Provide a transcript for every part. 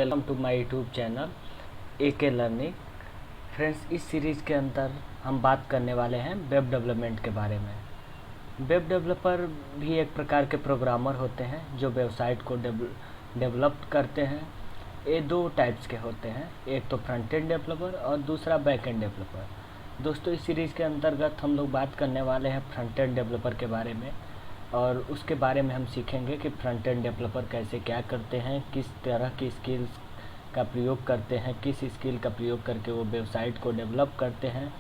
Welcome to my YouTube channel AK learning. Friends, इस series के अंदर हम बात करने वाले हैं वेब डेवलपमेंट के बारे में। वेब डेवलपर भी एक प्रकार के प्रोग्रामर होते हैं जो वेबसाइट को डेवलप करते हैं। ये दो टाइप्स के होते हैं, एक तो फ्रंट एंड डेवलपर और दूसरा बैक एंड डेवलपर। दोस्तों, इस सीरीज़ के अंतर्गत हम लोग बात करने वाले हैं फ्रंट एंड डेवलपर के बारे में, और उसके बारे में हम सीखेंगे कि फ्रंट एंड डेवलपर कैसे क्या करते हैं, किस तरह की स्किल्स का प्रयोग करते हैं, किस स्किल का प्रयोग करके वो वेबसाइट को डेवलप करते हैं।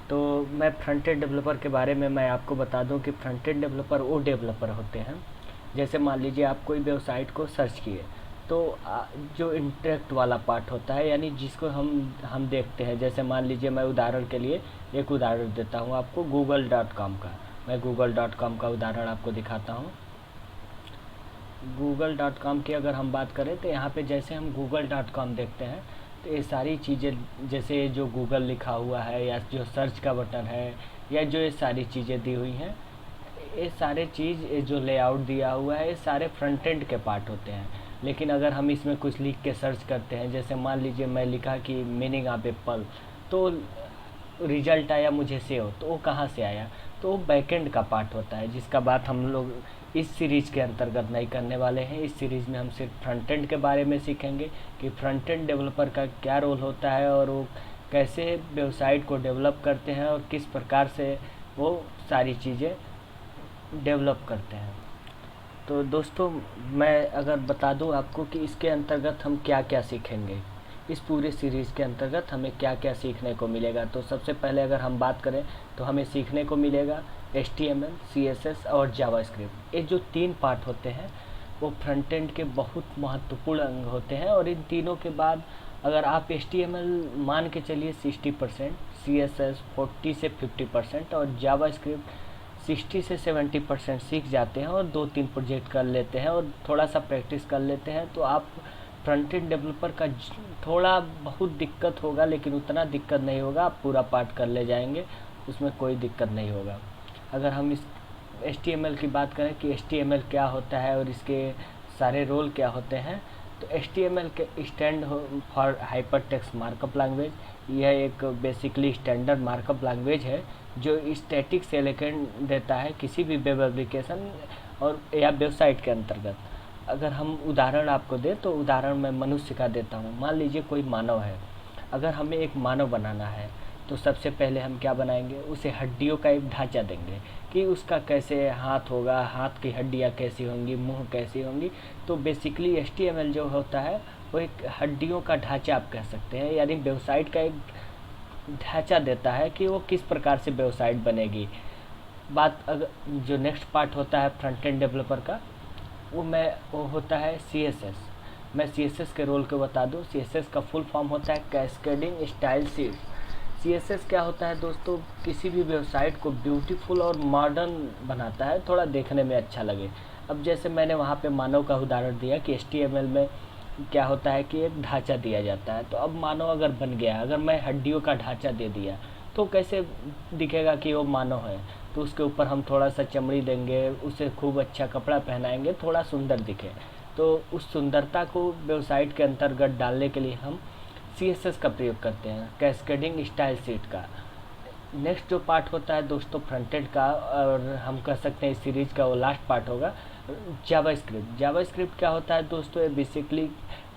तो मैं फ्रंट एंड डेवलपर के बारे में मैं आपको बता दूं कि फ्रंट एंड डेवलपर वो डेवलपर होते हैं, जैसे मान लीजिए आप कोई वेबसाइट को सर्च किए तो जो इंटरेक्ट वाला पार्ट होता है, यानी जिसको हम देखते हैं। जैसे मान लीजिए मैं उदाहरण के लिए एक उदाहरण देता हूँ आपको google.com का। मैं google.com का उदाहरण आपको दिखाता हूँ। google.com की अगर हम बात करें तो यहाँ पे जैसे हम google.com देखते हैं तो ये सारी चीज़ें, जैसे जो गूगल लिखा हुआ है या जो सर्च का बटन है या जो ये सारी चीज़ें दी हुई हैं, ये सारे चीज़, ये जो लेआउट दिया हुआ है, ये सारे फ्रंट एंड के पार्ट होते हैं। लेकिन अगर हम इसमें कुछ लिख के सर्च करते हैं, जैसे मान लीजिए मैं लिखा कि मीनिंग ऑफ एप्पल, तो रिजल्ट आया मुझे सेव, तो वो कहाँ से आया? तो वो बैकएंड का पार्ट होता है, जिसका बात हम लोग इस सीरीज़ के अंतर्गत नहीं करने वाले हैं। इस सीरीज़ में हम सिर्फ फ्रंट एंड के बारे में सीखेंगे कि फ्रंट एंड डेवलपर का क्या रोल होता है और वो कैसे वेबसाइट को डेवलप करते हैं और किस प्रकार से वो सारी चीज़ें डेवलप करते हैं। तो दोस्तों, मैं अगर बता दूं आपको कि इसके अंतर्गत हम क्या क्या सीखेंगे, इस पूरे सीरीज़ के अंतर्गत हमें क्या क्या सीखने को मिलेगा। तो सबसे पहले अगर हम बात करें तो हमें सीखने को मिलेगा HTML, CSS और जावास्क्रिप्ट। ये जो तीन पार्ट होते हैं वो फ्रंट एंड के बहुत महत्वपूर्ण अंग होते हैं, और इन तीनों के बाद अगर आप HTML मान के चलिए 60%, CSS 40 से 50% और जावास्क्रिप्ट 60 से 70% सीख जाते हैं और 2-3 प्रोजेक्ट कर लेते हैं और थोड़ा सा प्रैक्टिस कर लेते हैं, तो आप फ्रंट एंड डेवलपर का थोड़ा बहुत दिक्कत होगा, लेकिन उतना दिक्कत नहीं होगा, आप पूरा पार्ट कर ले जाएंगे, उसमें कोई दिक्कत नहीं होगा। अगर हम इस HTML की बात करें कि HTML क्या होता है और इसके सारे रोल क्या होते हैं, तो HTML के stand for hyper text markup language. यह एक बेसिकली स्टैंडर्ड मार्कअप लैंग्वेज है जो स्टैटिक से एलिमेंट देता है किसी भी वेब एप्लीकेशन और या वेबसाइट के अंतर्गत। अगर हम उदाहरण आपको दें तो उदाहरण मैं मनुष्य का देता हूँ। मान लीजिए कोई मानव है, अगर हमें एक मानव बनाना है तो सबसे पहले हम क्या बनाएंगे, उसे हड्डियों का एक ढांचा देंगे कि उसका कैसे हाथ होगा, हाथ की हड्डियाँ कैसी होंगी, मुंह कैसी होंगी। तो बेसिकली HTML जो होता है वो एक हड्डियों का ढांचा आप कह सकते हैं, यानी वेबसाइट का एक ढांचा देता है कि वो किस प्रकार से वेबसाइट बनेगी। बात अगर जो नेक्स्ट पार्ट होता है फ्रंट एंड डेवलपर का, वो होता है CSS। मैं CSS के रोल को बता दूं। CSS का फुल फॉर्म होता है कैस्केडिंग स्टाइल शीट। CSS क्या होता है दोस्तों, किसी भी वेबसाइट को ब्यूटीफुल और मॉडर्न बनाता है, थोड़ा देखने में अच्छा लगे। अब जैसे मैंने वहाँ पे मानव का उदाहरण दिया कि HTML में क्या होता है कि एक ढांचा दिया जाता है, तो अब मानव अगर बन गया, अगर मैं हड्डियों का ढांचा दे दिया तो कैसे दिखेगा कि वो मानव है? तो उसके ऊपर हम थोड़ा सा चमड़ी देंगे, उसे खूब अच्छा कपड़ा पहनाएंगे, थोड़ा सुंदर दिखे। तो उस सुंदरता को वेबसाइट के अंतर्गत डालने के लिए हम CSS का प्रयोग करते हैं, कैस्केडिंग स्टाइल शीट का। नेक्स्ट जो पार्ट होता है दोस्तों फ्रंट एंड का, और हम कह सकते हैं इस सीरीज़ का वो लास्ट पार्ट होगा, जावास्क्रिप्ट। जावास्क्रिप्ट क्या होता है दोस्तों, ये basically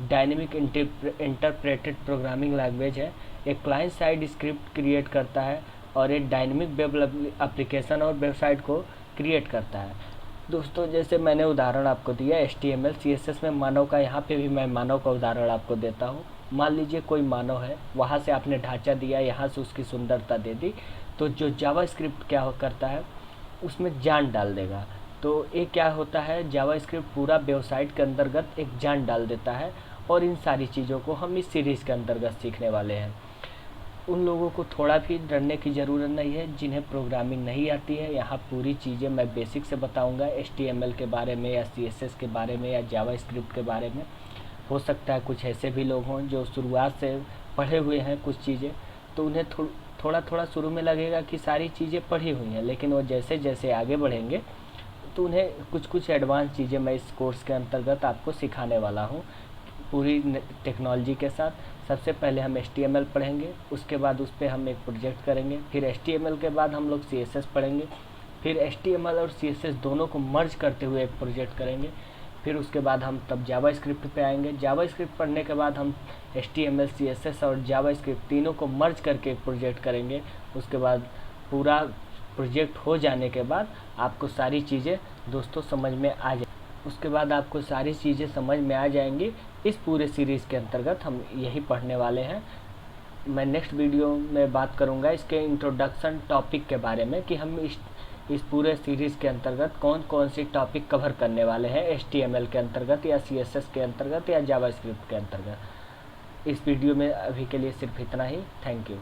dynamic interpreted programming language है। एक क्लाइंट साइड स्क्रिप्ट क्रिएट करता है और एक डायनेमिक वेब एप्लीकेशन और वेबसाइट को क्रिएट करता है। दोस्तों, जैसे मैंने उदाहरण आपको दिया HTML, CSS में मानव का, यहाँ पे भी मैं मानव का उदाहरण आपको देता हूँ। मान लीजिए कोई मानव है, वहाँ से आपने ढांचा दिया, यहाँ से उसकी सुंदरता दे दी, तो जो जावास्क्रिप्ट क्या करता है, उसमें जान डाल देगा। तो ये क्या होता है, जावास्क्रिप्ट पूरा वेबसाइट के अंतर्गत एक जान डाल देता है, और इन सारी चीज़ों को हम इस सीरीज़ के अंतर्गत सीखने वाले हैं। उन लोगों को थोड़ा भी डरने की ज़रूरत नहीं है जिन्हें प्रोग्रामिंग नहीं आती है। यहाँ पूरी चीज़ें मैं बेसिक से बताऊँगा, HTML के बारे में या CSS के बारे में या जावास्क्रिप्ट के बारे में। हो सकता है कुछ ऐसे भी लोग हों जो शुरुआत से पढ़े हुए हैं कुछ चीज़ें, तो उन्हें थोड़ा थोड़ा शुरू में लगेगा कि सारी चीज़ें पढ़ी हुई हैं, लेकिन वो जैसे जैसे आगे बढ़ेंगे तो उन्हें कुछ कुछ एडवांस चीज़ें मैं इस कोर्स के अंतर्गत आपको सिखाने वाला हूँ। पूरी टेक्नोलॉजी के साथ। सबसे पहले हम HTML पढ़ेंगे, उसके बाद उस पर हम एक प्रोजेक्ट करेंगे। फिर HTML के बाद हम लोग CSS पढ़ेंगे। फिर HTML और CSS दोनों को मर्ज करते हुए एक प्रोजेक्ट करेंगे। फिर उसके बाद हम तब जावास्क्रिप्ट पे आएंगे। जावास्क्रिप्ट पढ़ने के बाद हम HTML, CSS और जावास्क्रिप्ट तीनों को मर्ज करके एक प्रोजेक्ट करेंगे। उसके बाद पूरा प्रोजेक्ट हो जाने के बाद आपको सारी चीज़ें दोस्तों समझ में आ जाए। उसके बाद आपको सारी चीज़ें समझ में आ जाएंगी। इस पूरे सीरीज़ के अंतर्गत हम यही पढ़ने वाले हैं। मैं नेक्स्ट वीडियो में बात करूंगा इसके इंट्रोडक्शन टॉपिक के बारे में कि हम इस पूरे सीरीज़ के अंतर्गत कौन कौन सी टॉपिक कवर करने वाले हैं, HTML के अंतर्गत या CSS के अंतर्गत या जावास्क्रिप्ट के अंतर्गत। इस वीडियो में अभी के लिए सिर्फ इतना ही। Thank you.